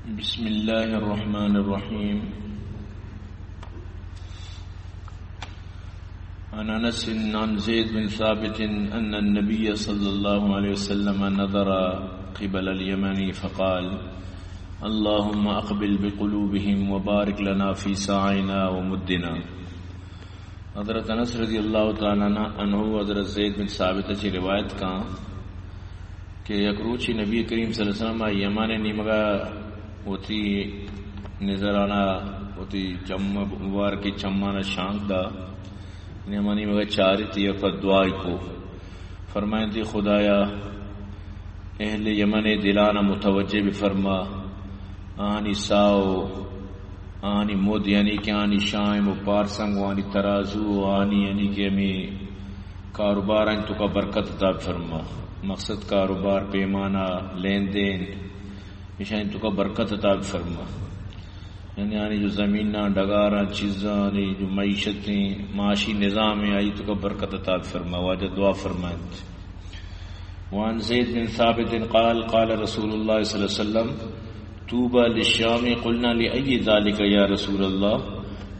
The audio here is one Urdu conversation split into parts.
بسم الله الرحمن الرحيم. عن انس عن زيد بن ثابت ان النبي صلى الله عليه وسلم نظر قبل اليمن فقال: اللهم اقبل بقلوبهم وبارك لنا في ساعنا ومدنا. حضرت انس رضی اللہ تعالی عنہ حضرت زید بن ثابت کی روایت کا کہ یکروچی نبی کریم صلی اللہ علیہ وسلم یمن نیمگا ہوتی نظرانہ ہوتی چم وار کی چمانہ شانک دا نیمانی مگا چاری تھی اقد دعائی کو فرمائیں تھی خدایا اہل یمن دلانا متوجہ بفرما آنی ساؤ آنی مود یعنی کہ آنی شائم و پارسنگ و آنی ترازو آنی یعنی کہ ہمیں کاروبار آنی تو کا برکت عطا فرما. مقصد کاروبار پیمانہ لین دین اشانی تو کا برکت عطا فرما. یعنی جو زمینہ ڈگارہ چیزاں جو معیشتیں معاشی نظام میں آئی تو کا برکت عطا فرما. واجہ دعا فرمائیں. وعن زید بن ثابت قال قال رسول اللہ صلی اللہ علیہ وسلم طوبى للشام قلنا لأي ذلك يا رسول الله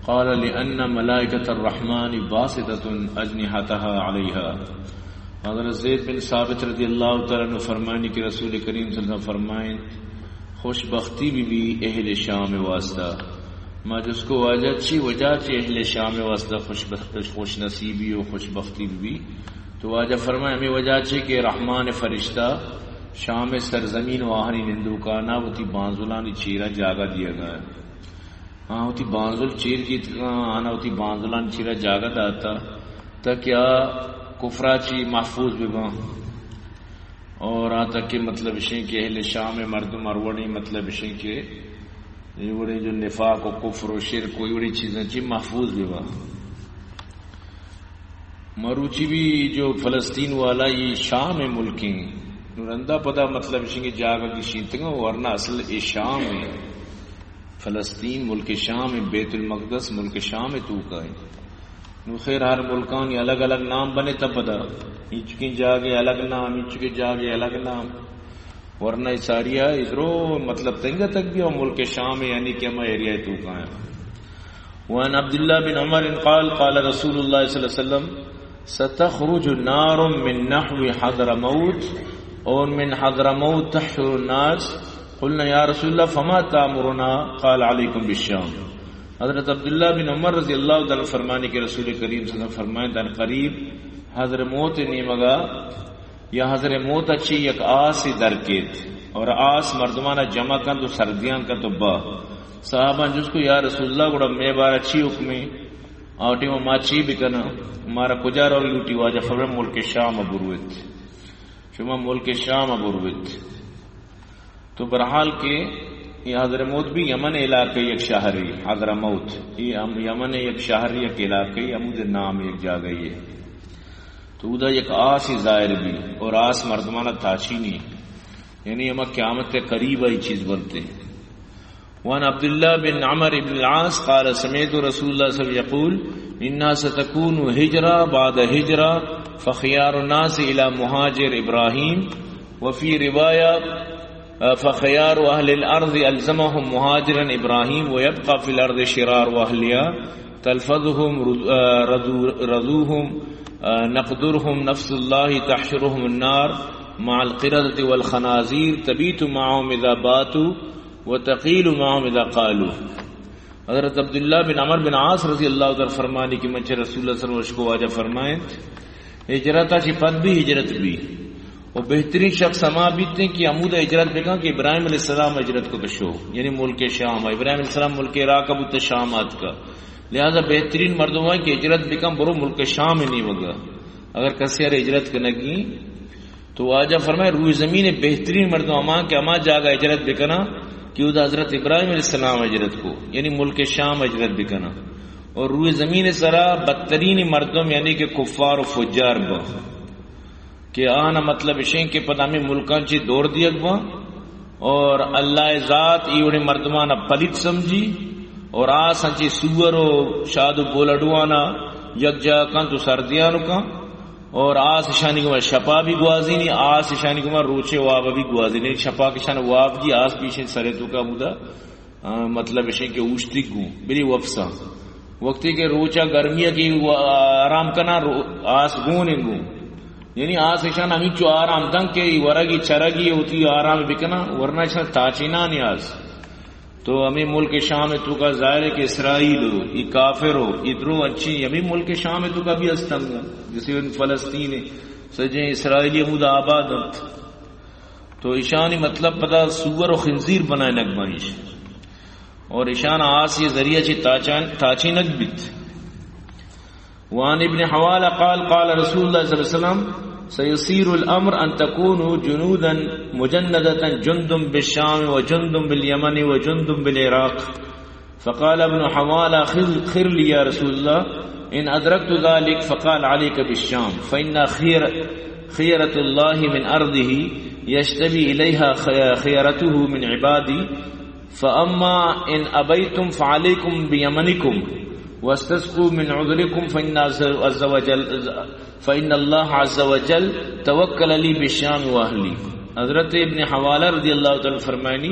قال لأن ملائكة الرحمن باسطة أجنحتها عليها. حضرت زید بن ثابت رضی اللہ تعالیٰ عنہ فرمائیں کہ رسول کریم صلی اللہ علیہ وسلم فرمائیں خوش بختی بھی اہل شام واسطہ ما جس کو واجہ چی وجہ چی اہل شام واسطہ خوش نصیبی و خوش بختی بھی تو واجہ فرمائیں ہمیں وجہ چی کہ رحمان فرشتہ شام سرزمین و آہنی نندو کا نا ہوتی بانزلانی چیرہ جاگا دیا گیا. ہاں ہوتی بانزل چیر جیت آنا ہوتی بانزلانی چیرہ جاگا داتا تا کیا کفرا چی محفوظ بھی اور آتا کہ مطلب اشیں کہ اہل شام مردم اروڑی مطلب اشیں کہ یہ جو نفاق و کفر و شرک کوئی بڑی چیزیں چی محفوظ بھی مروچی بھی جو فلسطین والا یہ شام ملکی نورندہ پدا مطلب اشیں کہ جاگا کی شیطنگا ورنہ اصل شام ہے فلسطین ملک شام ہے بیت المقدس ملک شام ہے تو کا ہے نو خیر ہر ملکان یہ الگ الگ نام بنے تب پدا چکی جاگے الگ نام چکے جاگے الگ نام ورنہ ساریا ادھرو مطلب تنگا تک بھی اور ملک شام یعنی کہ ہم ایریا تو کا ہے. وعن عبداللہ بن عمر قال قال رسول اللہ صلی اللہ علیہ وسلم ستخرج نار من نحو حضرموت اور من حضرموت تحشر الناس قلنا یا رسول اللہ فما تامرنا قال علیکم بالشام. حضرت عبداللہ بن عمر رضی اللہ تعالی فرمانے کے رسول کریم صلی اللہ علیہ وسلم فرمائیں دن قریب حضر موت نیمگا یا حضر موت اچھی یک آس درکیت اور آس مردمانہ جمع کن تو سردیان کا تو با صحابہ جس کو یا رسول اللہ گوڑا میں بار اچھی حکمی آٹی میں ما چی بکنا ہمارا کجا رو لوٹی واجہ فرم ملک شام بروت شما ملک شام بروت. تو برحال کے یہ حضرموت بھی یمن علاقے ایک شہری حضرموت یہ یمن ایک شہری ایک علاقے امود نام ایک جگہ ہے تو ادھر ایک آس ظاہر بھی اور آس مردمانہ تاچینی یعنی ہم قیامت کے قریب آئی چیز بنتے. وان عبداللہ بن عمر بن العاص قال سمعت رسول اللہ صلی اللہ علیہ وسلم يقول انها ستكون هجرة بعد هجرة فخيار الناس الى مهاجر ابراهيم وفي رواية فخيار أهل الأرض ألزمهم مهاجرا إبراهيم ويبقى في الأرض شرار وأهلها تلفظهم رذوهم نقدرهم نفس الله تحشرهم النار مع القردة والخنازير تبيت معهم إذا باتوا وتقيل معهم إذا قالوا. حضرت عبداللہ بن عمر بن عاص رضی اللہ عنہ فرمانے کی منچے رسول اللہ صلی اللہ علیہ وسلم کو واجہ فرمائیں ہجرت چی پد بھی ہجرت بھی اور بہترین شخص ہما بیتنے کی عمود ہجرت بکا کہ ابراہیم علیہ السلام ہجرت کو کشو یعنی ملک شام ابراہیم علیہ السلام ملک عراق ابوت شامات کا لہذا بہترین مردوں ہے کہ ہجرت بکا برو ملک شام نہیں وگا اگر کسی اور ہجرت کنگی تو واجہ فرمائے روح زمین بہترین مردوں ہما کہ ہما جاگا ہجرت بکنا کہ ادھا حضرت ابراہیم علیہ السلام ہجرت کو یعنی ملک شام ہجرت بکنا اور روح زمین سرا بدترین مردوں یعنی کہ کفار و فجار با کہ آنا مطلب اشیں کے پدامی ملکان چی دور دیا گوا اور اللہ ذات ایوڑے مردمانا پلیت سمجھی اور آسان چی سور و شاد و بولڈوانا یک جا کان تو سردیانو کان اور آس شانی کو شپا بھی گوازی نہیں، آس شانی کو روچے واب بھی گوازی نہیں، شپا کے شان واب کی آس پیچھے سرے تو کا بودا مطلب ہے کہ اوشتی گوں بری وفسا وقتی کے روچا گرمیہ کی آرام کنا آس گون گوں، یعنی آس شان ہمیں چو آرام دنگ کے ورگی چرگی ہوتی آرام بکنا، ورنہ شان تاچینا نہیں آس. تو ہمیں ملک شام ہے تو کا ظاہر ہے کہ اسرائیل ہو یہ کافر ہو ادھرو اچھی، ہمیں ملک شام ہے تو کا بھی استنگ جسے فلسطین سجے اسرائیلی مود آباد تو ایشانی مطلب پتا سور و خنزیر بنائے نگمائش اور ایشان آسی ذریعہ چی تاچی نگبت. وان ابن حوالہ قال قال رسول اللہ صلی اللہ علیہ وسلم سيصير الأمر أن تكونوا جنودا مجندة جند بالشام وجند باليمن وجند بالعراق. فقال ابن حوالة خير لي يا رسول الله إن أدركت ذلك. فقال عليك بالشام فإن خيرة الله من أرضه يشتبي إليها خيرته من عبادي. فأما إن أبيتم فعليكم بيمنكم واستسقوا من عذركم فإن الله عز وجل توکل علی بالشام واہلی. حضرت ابن حوالہ رضی اللہ تعالی فرمائنی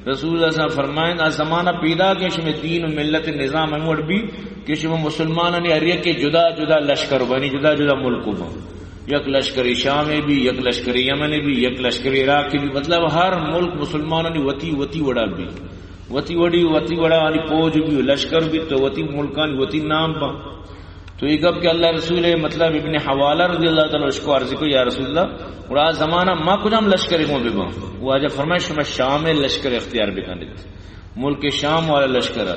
رسول اللہ صلی اللہ علیہ وسلم فرمائن آ زمانہ پیدا کہ شمی دین و ملت نظام امور بھی کہ شمی مسلمانوں نے اریہ کے جدا جدا لشکر بنی جدا جدا ملکوں میں، یک لشکر شام بھی، یک لشکر یمن بھی، یک لشکر عراق بھی، مطلب ہر ملک مسلمانوں نے وتی وڑا بھی وتی وڑا والی فوج بھی لشکر بھی تو وتی ملکان وتی نام با. تو یہ کب کہ اللہ رسول ہے مطلب ابن حوالہ رضی اللہ تعالیٰ اس کو عرض کو یا رسول اللہ اور آج زمانہ ماں کچھ ہم لشکر کو بھی باں وہ آج فرمائش میں شام لشکر اختیار بھی کرنے ملک شام والا لشکر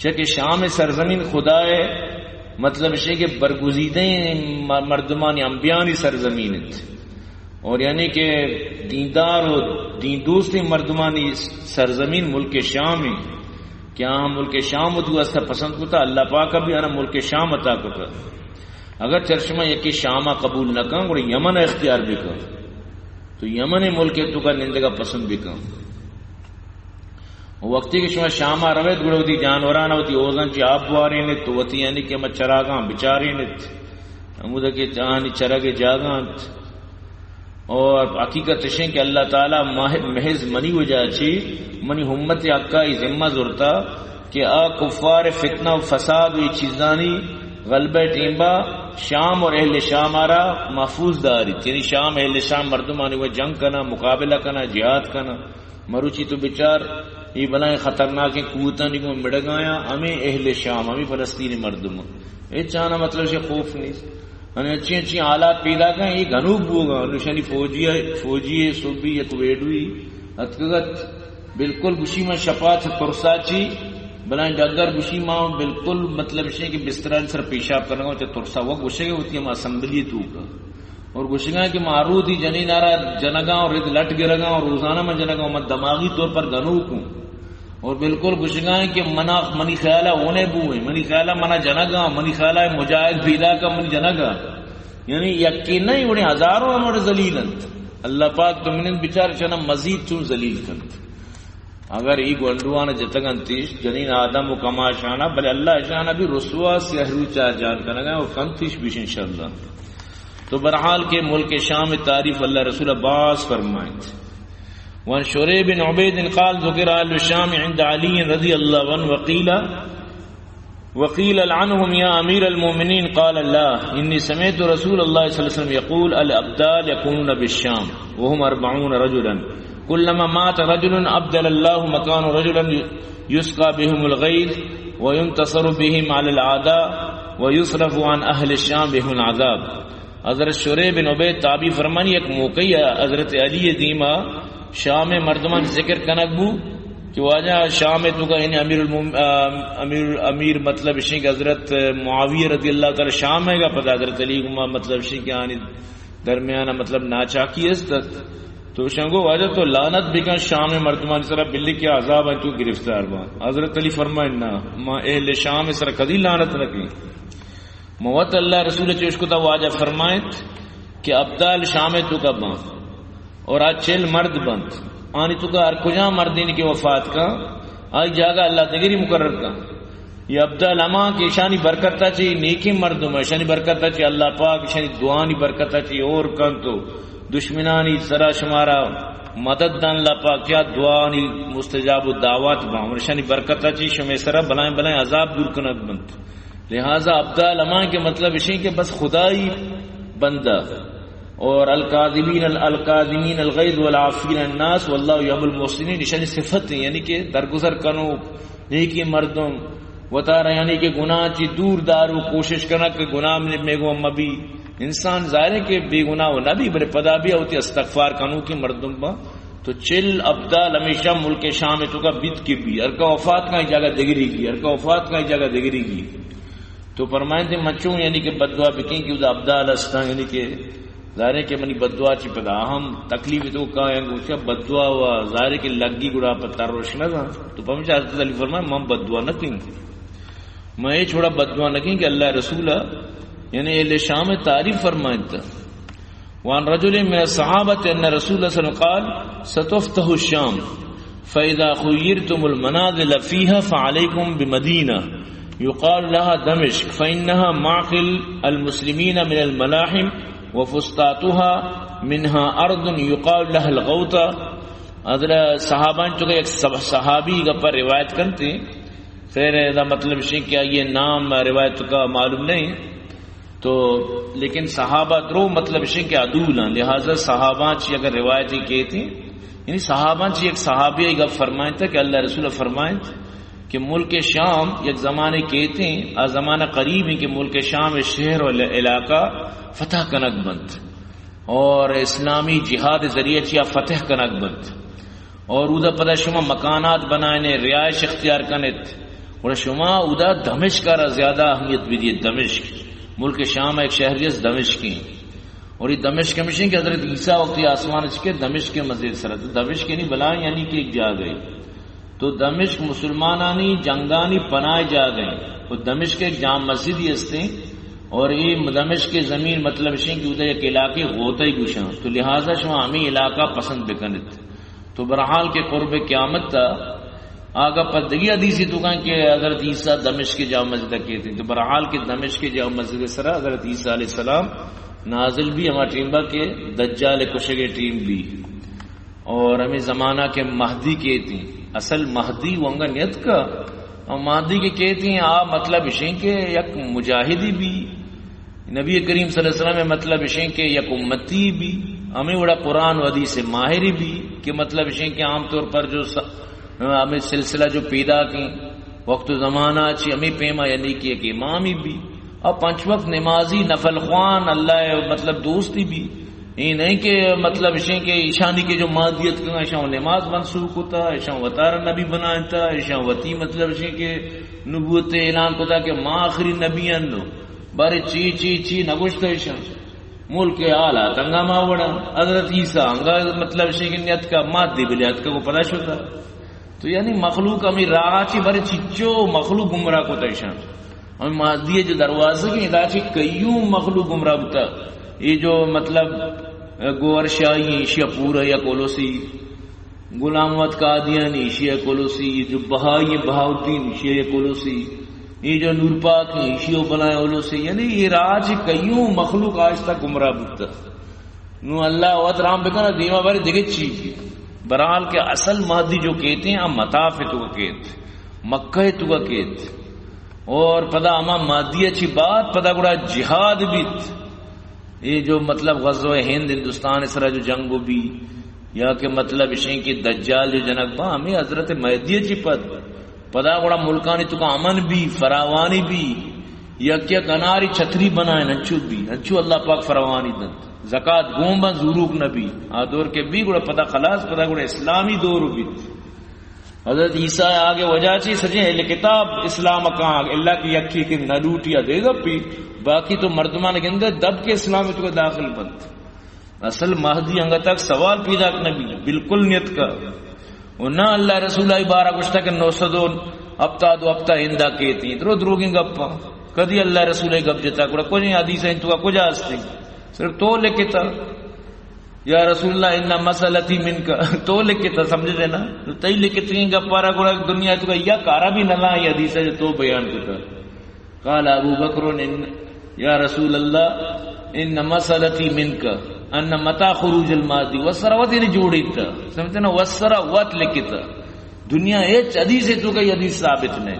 چکہ شام سرزمین خدا ہے مطلب ہے کہ برگزیدہ مردمانی انبیانی سرزمین اور یعنی کہ دیندار و دین دوستی مردمانی سرزمین ملک شام ہے. کیا ہم ملک شام تو استا پسند کرتا اللہ پاک بھی انا ملک شام عطا کرتا اگر چرشمہ یکی شامہ قبول نہ کن اور یمن اختیار بھی کن تو یمن ملک تو کا نندگا پسند بھی کن. وقتی کہ شما شامہ رویت گڑا ہوتی جانورانہ ہوتی اوزن چی آپ بواری نیت تو وتی یعنی کہ ہمیں چراگاں بچاری نیت ہمودہ کے چاہانی چراغ جاگاں اور حقیقت ہے کہ اللہ تعالی محض منی وجہ چی منی ہمت حقا ای ذمہ ضرورتا کہ آ کفار فتنہ و فساد و چیزانی غلبہ ٹیمبا شام اور اہل شام آرا محفوظ داری یعنی شام اہل شام مردمانی وہ جنگ کنا مقابلہ کنا جہاد کنا مروچی تو بچار یہ بنائے خطرناک قوتاں کو مڑگایا ہمیں اہل شام ہمیں فلسطینی مردم یہ چاہنا مطلب سے خوف نہیں اچھی اچھی حالات پیدا کریں یہ گھنوب ہوگا نشانی فوجی صوبی یا کویڈوی اتگت بالکل گوشی میں شپات ترسا چی بلائیں ڈگر گوشی ماں بالکل مطلب ہے کہ بستران سر پیشاب کرنا گا چاہے ترسا وہ گوشے گا ہوتی ہے ہم اسمبلی تو کا اور گوشے گا کہ معروض ہی جنین آرہا جنگا اور رد لٹ گرگا اور روزانہ میں جنگا میں دماغی طور پر گھنوب ہوں اور بالکل گوشگاں کہ منی خیالہ اونے بوئے منی خیالہ منا جنگا منی خیالہ مجاہد بیدا کا منی جنگا یعنی یقین نہیں انہیں ہزاروں ہمارے ذلیلند اللہ پاک تو منن بچار چنا مزید چون ذلیل کند اگر ای گونڈوانا جتگن تیش جنین آدم و کما شانا بلے اللہ شانا بھی رسوا سے احرو چار جان کرنگا اور کنتیش بیش انشاءاللہ. تو برحال کے ملک شام تعریف اللہ رسول عباس فرمائیں. وعن شریح بن عبید قال ذکر اہل الشام عند علی رضی اللہ عنہ وقیل لعنهم یا امیر المومنین قال اللہ انی سمعت رسول اللہ صلی اللہ علیہ وسلم یقول الابدال یکونون بالشام وهم 40 رجلا كلما مات رجل ابدل الله مكان رجلا يسقى بهم الغيث وينتصر بهم على الاعداء ويصرف عن اهل الشام بهم العذاب. حضرت شریح بن عبید تابعی فرمانی ایک موقع حضرت علی دیما شام مردمان ذکر کنک بو کہ واجہ شام تو کا یعنی امیر مطلب شیخ حضرت معاویہ رضی اللہ تعالی شام ہے گا پتہ حضرت علی کو مطلب شیخ یعنی درمیانہ مطلب ناچاکی است تو شنگو واجہ تو لعنت بکن شام مردمان سرا بلی کے عذاب ہے تو گرفتار با. حضرت علی فرمائے نا ما اہل شام سرا کدی لعنت رکھی موت اللہ رسول چوش کو تا واجہ فرمائے کہ ابدال شام تو کا با اور آج 40 مرد بند آنی تو کا ہر کجا مردین کی وفات کا آج جاگا اللہ تگری مقرر کا یہ عبد الما کی شانی برکت چی نیکی مردم شانی برکت چی اللہ پاک شانی دعانی برکت چی اور کن تو دشمنانی سرا شمارا مدد دان اللہ پاک کیا دعانی مستجاب الدعوات با شانی برکت چی شمی سرا بلائیں بلائیں عذاب دور کنک بند. لہذا عبد الما کے مطلب اسی کہ بس خدائی بندہ اور الکاظمین الغیظ والعافین الناس واللہ یحب المحسنین نشانی صفت ہیں، یعنی کہ درگزر کنو نیکی مردم وطارا، یعنی کہ گناہ چی دور دارو کوشش کرنا کہ گناہ میں گو مبی انسان ظاہر ہے کہ بے گناہ و نبی برے پدا بھی ہوتی استغفار کنو کی مردم با تو چل ابدال ہمیشہ ملک شام تو کا بیت کی بھی ارکا وفات کا جگہ دگری کی ارکا وفات کا جگہ دگری کی تو فرمائیں تھے مچوں یعنی کہ بددعا بکیں کہ ادا ابدال استا یعنی کہ ظاہر ہے کہ منی بددعا چی پدا اہم تکلیف تو کا ہے کہ بددعا ہوا ظاہر ہے کہ لگی گڑا پتہ روشنا تھا تو پہنچا حضرت علی فرمائیں میں بددعا نہ کیں میں یہ چھوڑا بددعا نہ کیں کہ اللہ رسولہ یعنی اہل شام تعریف فرمائیں تھا. وعن رجل من الصحابة ان رسول اللہ صلی اللہ علیہ وسلم قال ستفتح الشام فاذا خيرتم المنازل فيها فعليكم بمدينة يقال لها دمشق فانها معقل المسلمين من الملاحم وفسطاطها منها ارض يقال لها الغوطة. حضرت صحابان چونکہ ایک صحابی کا پر روایت کرتے پھر دا مطلب ہے کہ یہ نام روایت کا معلوم نہیں تو لیکن صحابہ درو مطلب ہے کہ عدول ہیں، لہذا صحابہ چی اگر روایتی کہتی یعنی صحابہ چی ایک صحابی کا فرمائیں تھا کہ اللہ رسول فرمائیں کہ ملک شام ایک زمانے کہتے ہیں آ زمانہ قریب ہے کہ ملک شام شہر و علاقہ فتح کنک بند اور اسلامی جہاد ذریعے چیا فتح کنک بند اور ادا پدا شما مکانات بنائے رہائش اختیار کنت اور شما ادا دمشق کا زیادہ اہمیت بھی دی. دمشق ملک شام ایک شہریت دمشق کی اور یہ دمشق کے مشین کہ حضرت عیسیٰ وقتی آسمان کے دمشق کے مسجد سرد دمشق نہیں بلائیں یعنی کہ ایک جا گئی تو دمشق مسلمانانی جنگانی پناہ جا گئیں اور دمشق ایک جام مسجد ہی ہستے اور یہ دمشق کے زمین مطلب شین کہ ادھر ایک علاقے غوطہ ہی گوشاں تو لہٰذا شما ہمیں علاقہ پسند بکنت تو برحال کے قرب قیامت تھا آگا پدگی حدیثی تو کہاں کہ حضرت عیسیٰ دمشق کے جامع مسجدہ کہتے ہیں تو برحال کے دمشق کے جامع مسجد سرا حضرت عیسیٰ علیہ السلام نازل بھی ہمارا ٹیم با کے دجال کشگے ٹیم بھی اور ہمیں زمانہ کے مہدی کہتے ہیں. اصل مہدی وانگا نیت کا اور مہدی کے کہتے ہیں آپ مطلب اشیں کہ یک مجاہدی بھی نبی کریم صلی اللہ علیہ وسلم میں مطلب اشیں کہ یک امتی بھی ہمیں بڑا قرآن و حدیث ماہری بھی کہ مطلب اشیں کہ عام طور پر جو ہمیں سلسلہ جو پیدا کی وقت و زمانہ چی ہمیں پیما یعنی کہ ایک امامی بھی اور پانچ وقت نمازی نفل خوان اللہ مطلب دوستی بھی یہ نہیں کہ مطلب اشیں کہ ایشانی کے جو مادیت کا ایشاں نماز منسوخ ہوتا ایشاں وطار نبی بناتا ایشاں وطی مطلب اشیں کہ نبوت اعلان کو تھا کہ ماں آخری نبی اندو بارے چی نگوشتا ایشاں ملک آلہ تنگا ماوڑا حضرت عیسیٰ انگا مطلب اشیں کہ نیت کا مادی بلیت کا کو پتا شتا تو یعنی مخلوق ہمیں راہ چی بارے چچو مخلوق گمراہ کو تیشاں ہمیں مادی جو دروازہ کی ادا چی کئیوں مخلوق گمراہ ہوتا یہ جو مطلب گوھر شاہی شیعہ پورا یا کولوسی غلامت قادیانی شیعہ کولوسی جو بہائی بہاؤدین شیعہ کولوسی یہ جو نور پاک شیعہ بنائے کولوسی یعنی یہ راج کئیوں مخلوق آج تک گمراہ ہوتا نو اللہ وقت رام بکنا دیما بارے دیکھے چیز برحال کے اصل مہدی جو کہتے ہیں ہم مطاف تو کا کہتے مکہ تو کا کہتے اور پدا اما مہدی اچھی بات پدا گڑا جہاد بیت یہ جو مطلب غزوہ ہند ہندوستان اس طرح جو جنگ بھی یا کہ مطلب اشیں کی دجال جو جنگ با ہمیں حضرت مہدی چی پدا گڑا ملکانی تو کا امن بھی فراوانی بھی یا کیا کناری چھتری بنائے نچو اللہ پاک فراوانی دن زکاة گومبا ضروق نبی دور کے بھی گڑا پدا خلاص پدا گڑا اسلامی دور بھی حضرت عیسیٰ آگے وجہ چی سجیں اہل کتاب اسلام کہاں اللہ کی یکی کی نلوٹیا دے گا پی باقی تو مردمان کے اندر دب کے اسلام میں تو کا داخل بند اصل مہدی انگا تک سوال پیدا نبی بالکل نیت کا اور نہ اللہ رسول بارہ گشتہ کے 902 ابتا دو ابتا ہندہ کہتی درو دروگیں گپا کدی اللہ رسول گپ جتا کڑا کچھ حدیث ہیں تو کا کجا ہستے صرف تو لکھتا یا رسول اللہ ان مسئلتی من کا تو لکھ کے سمجھ لینا تو تی لکھ کے گپارا گڑا دنیا تو یا کارا بھی نہ یہ حدیث ہے تو بیان کرتا. قال ابو بکر یا رسول اللہ ان مسئلتی من کا ان متا خروج المادی وسروت نے جوڑی تھا سمجھتے نا وسروت لکھتا دنیا ایک حدیث ہے تو کہ حدیث ثابت نہیں.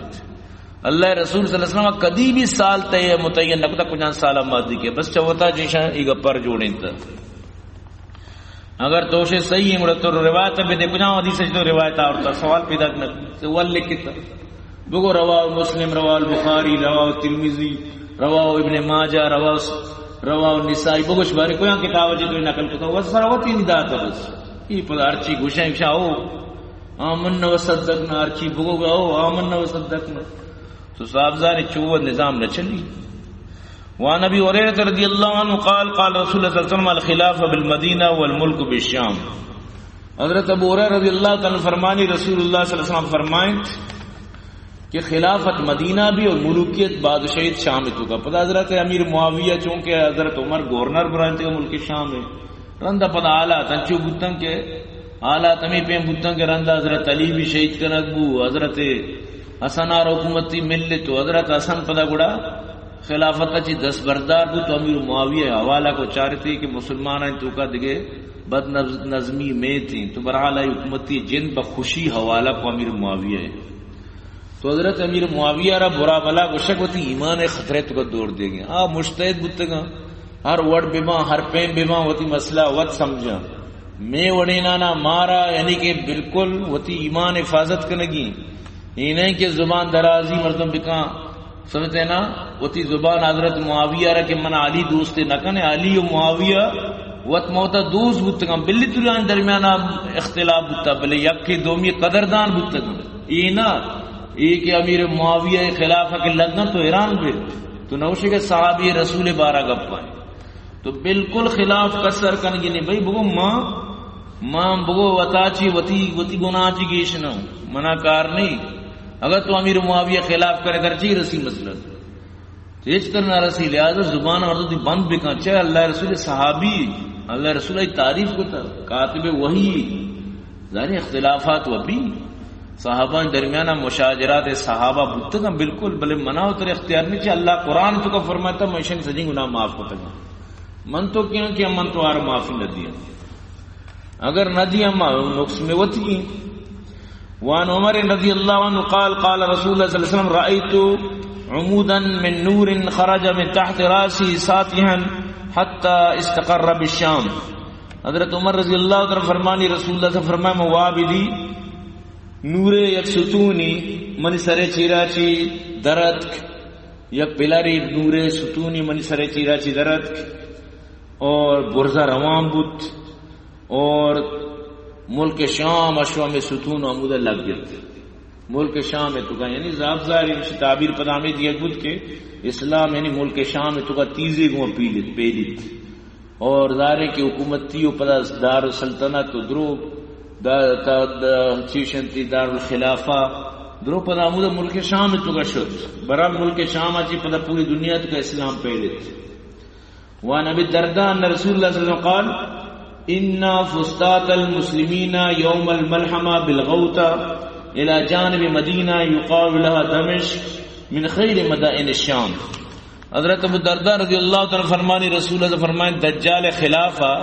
اللہ رسول صلی اللہ علیہ وسلم کدی بھی سال تے متعین نہ کچھ سال مادی کے بس چوتا جیسا یہ گپر جوڑیں تھا. اگر توشے صحیح ہے تو روایت بھی دیکھو جاؤ حدیث تو روایت اور سوال پیدا کرنا ول لکھتا بگو رواہ مسلم رواہ البخاری رواہ ترمذی رواہ ابن ماجہ رواہ نسائی بگوش بارے کوئی کتاب جو نقل کرتا وہ سروتی ندات بس یہ پر ارچی گوشیں شاہ آمن و صدقنا ارچی بگو گا آمن و صدقنا تو صاحبزان چوہ نظام نہ چلی. وعن ابي هريره رضي الله عنه قال قال رسول الله صلى الله عليه وسلم الخلافه بالمدينه والملك بالشام. حضرت ابو ہریرہ رضی اللہ عنہ فرمانی رسول اللہ صلی اللہ علیہ وسلم فرمائیں کہ خلافت مدینہ بھی اور ملوکیت بادشاہیت شام میں تو کا پتہ. حضرت امیر معاویہ چونکہ حضرت عمر گورنر برانتے کا ملک شام میں رندہ پتہ اعلیٰ تنچو بتن کے اعلیٰ تمی پیم بتن کے رندہ حضرت علی بھی شہید کا نقبو حضرت حسن اور حکومتی ملے تو حضرت حسن پتہ گڑا خلافت چی دس بردار بھی تو امیر معاویہ حوالہ کو چاہتے کہ مسلمان ہیں تو کا دگے بد نظمی میں تھی تو برحال حکومتی جن بخوشی حوالہ کو امیر معاویہ ہے. تو حضرت امیر معاویہ را برا بلا کو شک ہوتی ایمان خطرے تو کا دور دیں گے مجتہد بتے گا ہر وڑ بیما ہر پیم بیما ہوتی مسئلہ وقت سمجھا میں وڑینا نہ مارا یعنی کہ بالکل ہوتی ایمان حفاظت کرنگی یہ نہیں کہ زبان درازی مردم بکا سمجھتے نا وتی زبان حضرت معاویہ را کہ من علی دوست نہ کنے علی و معاویہ وت موتا دوست بتگا بلی تلان درمیان اختلاف بتا بلے یک کے دومی قدردان بتگا یہ نا یہ کہ امیر معاویہ خلافہ کے لگنا تو ایران پہ تو نوشے کے صحابی رسول بارہ گپ پائیں تو بالکل خلاف کسر کنگی نہیں بھئی بگو ماں بگو وطاچی وتی گناہ چی گیش نہ منع کار نہیں. اگر تو امیر معاویہ خلاف کرے کر چاہیے رسی مسئلہ تیج کرنا رسی لہذا زبان اور دی بند بکا چاہے اللہ رسول صحابی اللہ رسول تعریف کو تھا کاتب وحی ظاہر اختلافات و بھی صحابہ درمیانہ مشاجرات صحابہ بتگا بالکل بلے منع ہو تر اختیار نہیں چاہے اللہ قرآن تو کا فرماتا میں شنگ سجیں گناہ معاف کو تگا من تو کیا کہ من تو آر معافی نہ دیا اگر نہ دیا نقص میں وتی. وعن عمر رضی اللہ عنہ قال قال رسول اللہ صلی اللہ علیہ وسلم رأيت عمودا من نور خرج من تحت راسي ساتحا حتى استقر بالشام. حضرت عمر رضی اللہ عنہ فرمانی رسول اللہ سے فرمایا موابدی نور یک ستونی منی سرے چیرا چی درد یک پلاری نور ستونی منی سرے چیرا چی درد اور برزہ روان بود اور ملک شام اشوا میں ستون عمودہ لگ گئے ملک شام میں تو کا یعنی ذات ظاہر تعبیر پدامے دیا بود کہ اسلام یعنی ملک شام میں تو کا تیزی کو پیلیت اور ظاہر کی حکومت تھی پدا دار السلطنت تو درو چیشنتی دار الخلافہ درو پدا عمودہ ملک شام میں تو کا شد برابر ملک شام اچھی پدا پوری دنیا تو کا اسلام پیلیت. وعن ابی الدرداء ان رسول اللہ صلی اللہ علیہ وسلم قال ان فسطاط المسلمین یوم الملحمہ بالغوطہ الى جانب مدینہ یقال لها دمشق من خیر مدائن الشام. حضرت ابو الدرداء رضی اللہ عنہ فرمانی رسول اللہ فرمائیں دجال خلافہ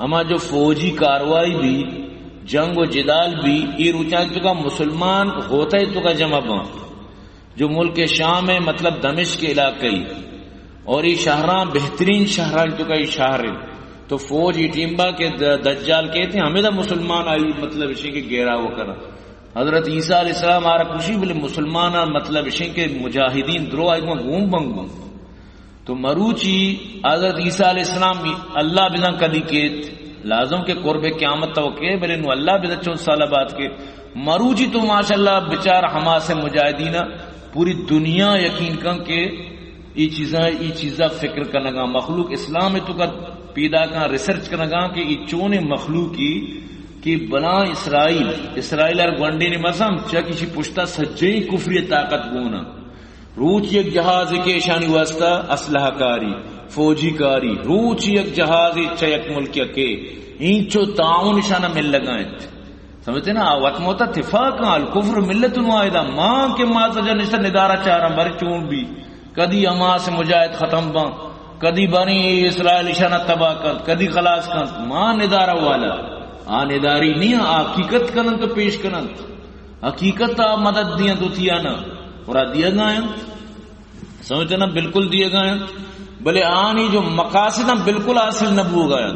اما جو فوجی کاروائی بھی جنگ و جدال بھی یہ روچان تو کا مسلمان ہوتا ہے تو کا جمع با جو ملک شام ہے مطلب دمشق کے علاقے اور یہ شہران بہترین شہران تو کا یہ شہر ہے تو فوج یہ ٹیمبا کے دجال کہتے ہیں ہمیں دا مسلمان آئی مطلب اسی کے گیرا وہ کرا. حضرت عیسیٰ علیہ السلام آرہ کشی بلے مسلمان مطلب اسی کے مجاہدین درو آئی گوم بنگوں تو مروچی حضرت عیسیٰ علیہ السلام اللہ بزن کدی کہت لازم کے قرب قیامت توقع بلے نو اللہ بزن 4 سال بعد کے مروچی تو ماشاءاللہ بچار حماس مجاہدین پوری دنیا یقین کن کے یہ چیزاں فکر کرنگا مخلوق اسلام میں تو کا پیدا کا ریسرچ کرنگا کہ یہ چون مخلوق کی کہ بنا اسرائیل اور گونڈے نے مسم چا کسی پشتا سجئی کفری طاقت گونا روچ یک جہاز کے شانی واسطہ اسلحہ کاری فوجی کاری روچ یک جہازی چا یک ملک کے اینچو تعاون نشانہ مل لگائیں سمجھتے نا وقت موتا اتفاقا الکفر ملت واحدہ ماں کے ماں سجا نشتہ ندارہ چارہ بر چون بھی کدی اما سے مجاہد ختم با کدی بنی اسرائیل نشانہ تباہ کر کدی خلاص کر ماں ندارہ والا نداری نہیں حقیقت کنن تو پیش کنن حقیقت مدد دیا تو تھیا نا اور دیا گائیں سمجھتے نا بالکل دیے گئے بلے آنی جو مقاصد بالکل حاصل نہ ہو گیا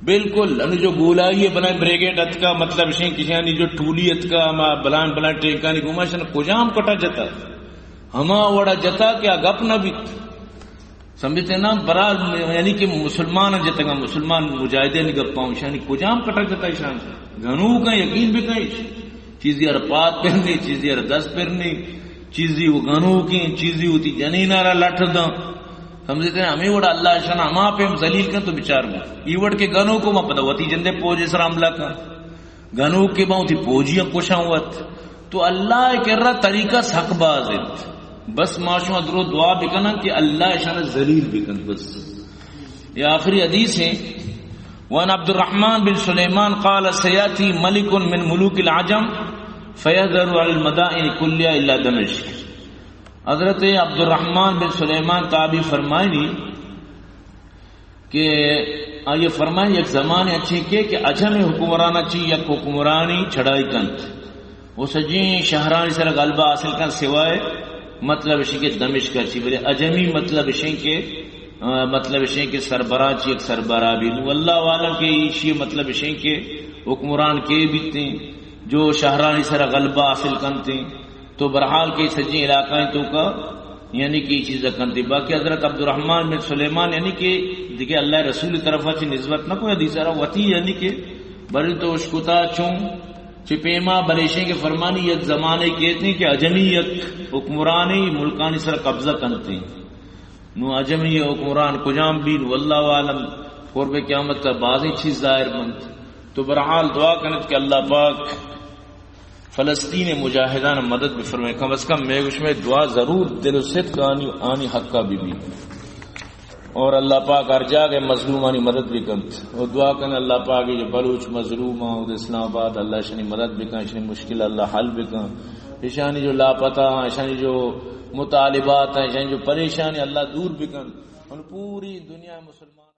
بالکل ان جو گولائی بنائے بریگیڈ اتکا مطلب شیں کسی جو ٹولی اتکا بلان بلان ٹینکانی گماشن کجام کٹا جتا ہما وڑا جتا کیا گپ نہ بھی سمجھتے نا برا یعنی کہ مسلمان جتا گا مسلمان مجاہدے نہیں گپ پاؤں شانی کجام کٹا جتا شان گھنو کا یقین بھی کہیں چیزی ار پات پہننی چیزی ار دس پہننی چیزی وہ گھنو کی چیزی ہوتی جنین آرہ لٹھ دا سمجھتے ہیں ہمیں وڑا اللہ شان ہما پہ ہم ذلیل کن تو بچار میں یہ وڑ کے گھنو کو ما پتا ہوتی جندے پوج اسر عملہ کا گھنو کے باؤں تھی پوجیاں کشاں ہوت تو اللہ کہہ رہا طریقہ حق بازت بس معاشو درو دعا بکنا کہ اللہ شان ذلیل بکن بس یہ آخری حدیث ہے وان عبد الرحمن بن سلیمان قال سیاتی ملک من ملوک العجم فیذر علی المدائن کلیہ الا دمشق حضرت عبد الرحمن بن سلیمان تابعی فرمائنی کہ یہ فرمائیں ایک زمانے اچھے کہ عجم حکمرانہ چی یک حکمرانی چھڑائی کنت وہ سجین شہرانی سر غلبہ حاصل کن سوائے مطلب شیں کہ دمشق چی بلے عجمی مطلب شیں کہ سربراہ چی ایک سربراہ بھی واللہ عالم کے یہ مطلب شیں کہ حکمران کے بھی تھے جو شہرانی سر غلبہ حاصل کنتے تو برحال کے سجی علاقہ تو کا یعنی کہ یہ چیز کنتے باقی حضرت عبد الرحمن بن سلیمان یعنی کہ دیکھیں اللہ رسول طرف سے نسبت نہ کوئی حدیث رہا وتی یعنی کہ بری تو اشکتا چوں چپیما بریشیں کے فرمانی یک زمانے کہتے ہیں کہ عجمی یک حکمرانی ملکانی سر قبضہ کنتے نو عجمی حکمران کجام بین واللہ عالم قرب قیامت کا بعضی چیز ظاہر بند تو برحال دعا کنت کہ اللہ پاک فلسطین مجاہدان مدد بھی فرمائے کم از کم میں اس میں دعا ضرور دل و صدق آنی حق کا بھی اور اللہ پاک ارجا کے مظلومانی مدد بھی کنت اور دعا کرنے اللہ پاک جو بلوچ مظلوم اور اسلام آباد اللہ شنی مدد بھی کن شنی مشکل اللہ حل بھی کن ایشانی جو لاپتہ ایشانی جو مطالبات ہیں ایشانی جو پریشانی اللہ دور بھی کن اور پوری دنیا مسلمان